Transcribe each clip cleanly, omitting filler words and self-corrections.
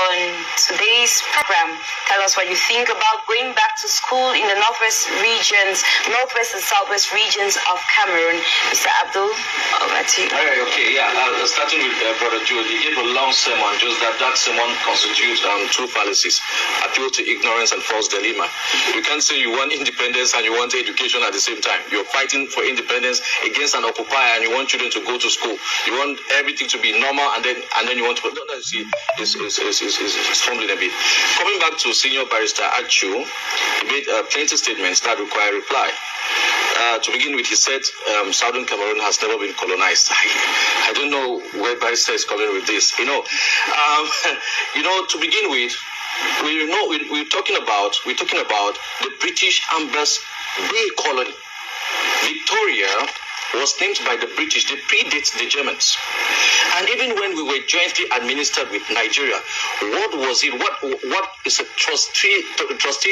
on today's program. Tell us what you think about going back to school in the northwest and southwest regions of Cameroon. Mr. Abdul, over to you. All right, okay, yeah. Starting with Brother Joe, he gave a long sermon, just that sermon constitutes two fallacies: appeal to ignorance and false dilemma. You can't say you want independence and you want education at the same time. You're fighting for independence against an occupier and you want children to go to school. You want everything to be normal and then you want to. You see, it's fumbling a bit. Coming back to Senior Barrister Achu, he made plenty statements that require reply. To begin with, he said Southern Cameroon has never been colonized. I don't know where Barrister is coming with this. To begin with, we're talking about the British Ambers Bay colony. Victoria was named by the British. They predate the Germans. And even when we were jointly administered with Nigeria, what was it? What is a trustee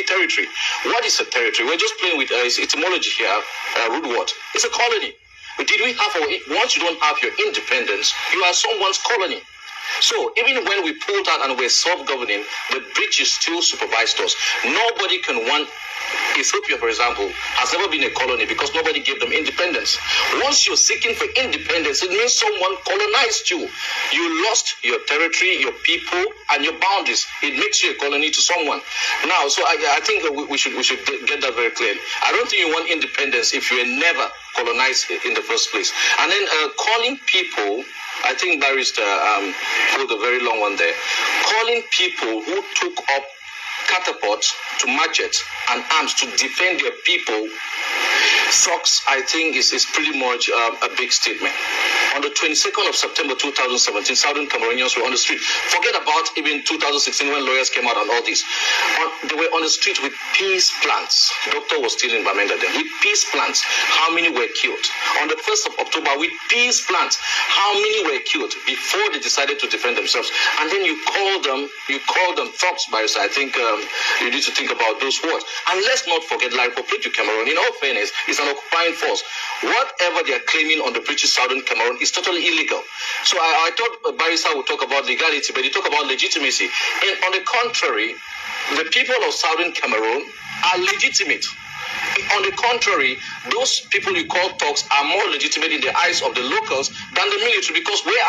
territory? What is a territory? We're just playing with etymology here, root word. It's a colony. Did we have once you don't have your independence, you are someone's colony. So even when we pulled out and we're self-governing, the British still supervised us. Nobody can want. Ethiopia, for example, has never been a colony because nobody gave them independence. Once you're seeking for independence, it means someone colonized you. You lost your territory, your people, and your boundaries. It makes you a colony to someone. Now, so I think we should get that very clearly. I don't think you want independence if you were never colonized in the first place. And then calling people, I think Barrister put a very long one there, calling people who took up catapults to machetes and arms to defend their people, thugs, I think is pretty much a big statement. On the 22nd of September 2017, Southern Cameroonians were on the street. Forget about even 2016 when lawyers came out on all this. They were on the street with peace plants. Doctor was still in Bamenda then. With peace plants, how many were killed? On the 1st of October, with peace plants, how many were killed before they decided to defend themselves? And then you call them thugs, Barrister. I think you need to think about those words. And let's not forget, La République du Cameroon, in all fairness, is an occupying force. Whatever they are claiming on the British Southern Cameroon is totally illegal. So I thought Barrister would talk about legality, but he talked about legitimacy. And on the contrary, the people of Southern Cameroon are legitimate. On the contrary, those people you call thugs are more legitimate in the eyes of the locals than the military, because where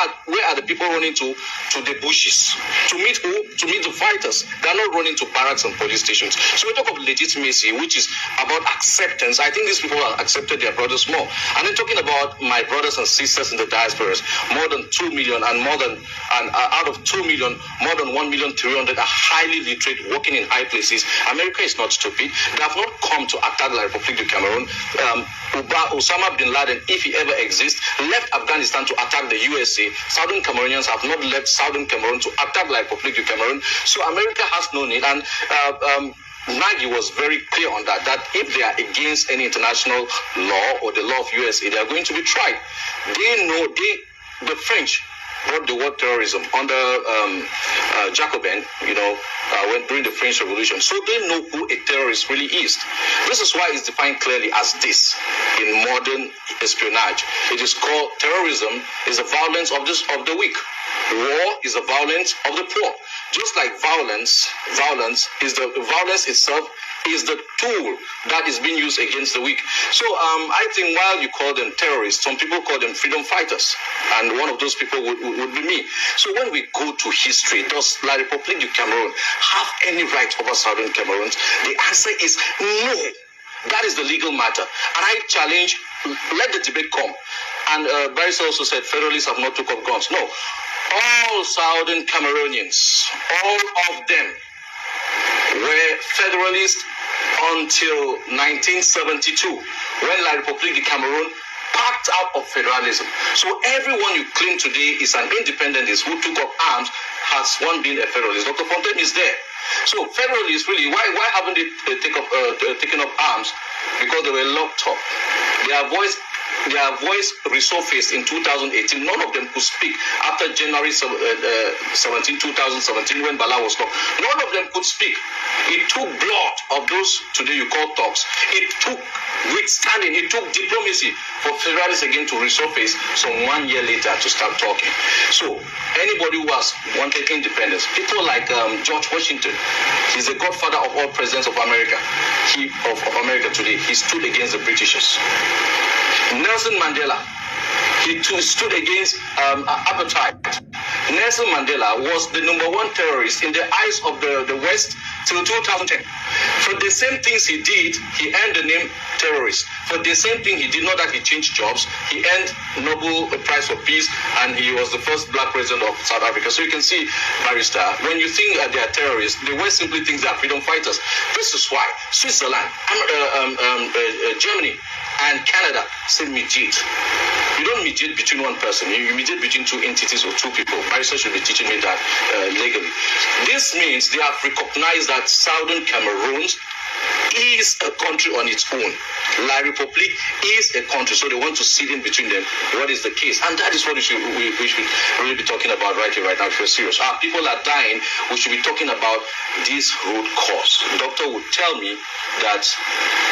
are the people running to the bushes? To meet who? To meet the fighters. They're not running to barracks and police stations. So we talk of legitimacy, which is about acceptance. I think these people have accepted their brothers more. And then talking about my brothers and sisters in the diasporas, more than 2 million and out of 2 million, more than 1,300,000 are highly literate, working in high places. America is not stupid. They have not come to attack La République du Cameroon. Osama bin Laden, if he ever exists, left Afghanistan to attack the USA. Southern Cameroonians have not left Southern Cameroon to attack La République du Cameroon. So America has no need. And Nagy was very clear on that if they are against any international law or the law of USA, they are going to be tried. The French brought the word terrorism under Jacobin, during the French Revolution. So they know who a terrorist really is. This is why it's defined clearly as this in modern espionage. It is called terrorism is the violence of the weak. War is the violence of the poor. Just like violence itself is the tool that is being used against the weak. So I think while you call them terrorists, some people call them freedom fighters. And one of those people would be me. So when we go to history, does La République du Cameroon have any right over Southern Cameroon? The answer is no. That is the legal matter. And I challenge, let the debate come. And Barrister also said Federalists have not took up guns. No. All Southern Cameroonians, all of them, were Federalists until 1972, when La République du Cameroon packed out of federalism. So everyone you claim today is an independentist who took up arms has one been a federalist. Dr. Fontaine is there. So federalists really, why haven't they taken up arms? Because they were locked up. Their voice their voice resurfaced in 2018. None of them could speak after January 17, 2017, when Bala was locked. None of them could speak. It took blood of those today you call thugs. It took withstanding. It took diplomacy for federalists again to resurface some 1 year later to start talking. So anybody who has wanted independence, people like George Washington, he's the godfather of all presidents of America. Of America today, he stood against the Britishers. Nelson Mandela, he too stood against apartheid. Nelson Mandela was the #1 terrorist in the eyes of the West till 2010. For the same things he did, he earned the name terrorist. For the same thing he did, not that he changed jobs, he earned Nobel Prize for Peace, and he was the first black president of South Africa. So you can see, Barrister, when you think that they are terrorists, the West simply thinks they are freedom fighters. This is why Switzerland, Germany, and Canada say mediate. You don't mediate between one person, you mediate between two entities or two people. Barrister should be teaching me that legally. This means they have recognized that Southern Cameroon is a country on its own. La Republique is a country, so they want to sit in between them. What is the case? And that is what we should really be talking about right here, right now, if you're serious. People are dying, we should be talking about this root cause. The doctor would tell me that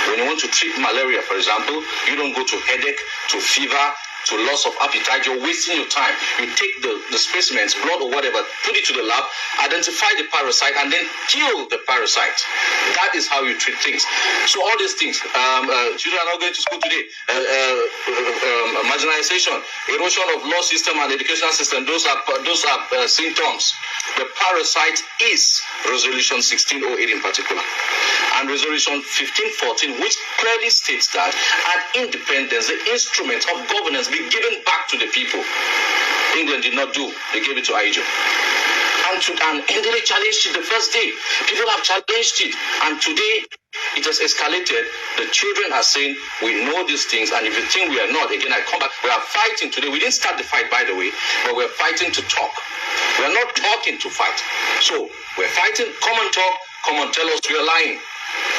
when you want to treat malaria, for example, you don't go to headache, to fever, to loss of appetite. You're wasting your time. You take the specimens, blood or whatever, put it to the lab, identify the parasite, and then kill the parasite. That is how you treat things. So all these things, children are not going to school today. Marginalization, erosion of law system and educational system, those are symptoms. The parasite is Resolution 1608 in particular, and Resolution 1514, which clearly states that an independence, the instrument of governance, be given back to the people. England did not do. They gave it to Aiju. And they challenged it the first day. People have challenged it. And today, it has escalated. The children are saying, we know these things, and if you think we are not, again, I come back. We are fighting today. We didn't start the fight, by the way, but we're fighting to talk. We're not talking to fight. So, we're fighting. Come and talk. Come and tell us we are lying.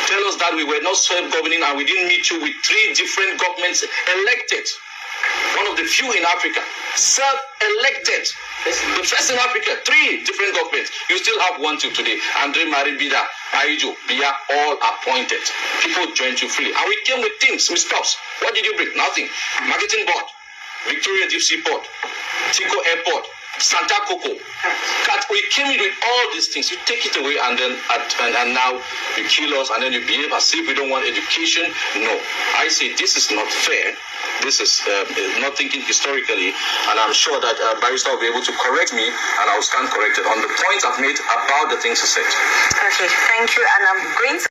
Tell us that we were not self-governing and we didn't meet you with 3 different governments elected. One of the few in Africa, self-elected. The first in Africa, 3 different governments. You still have 1 till today. Andre Maribida, Aijo, Bia, all appointed. People joined you freely. And we came with things, with stuffs. What did you bring? Nothing. Marketing board, Victoria Deep Sea Port, Tico Airport, Santa Coco. We came in with all these things. You take it away and then and now you kill us and then you behave as if we don't want education. No. I say this is not fair. This is not thinking historically, and I'm sure that Barrister will be able to correct me, and I will stand corrected on the points I've made about the things he said. Okay, thank you, and I'm going to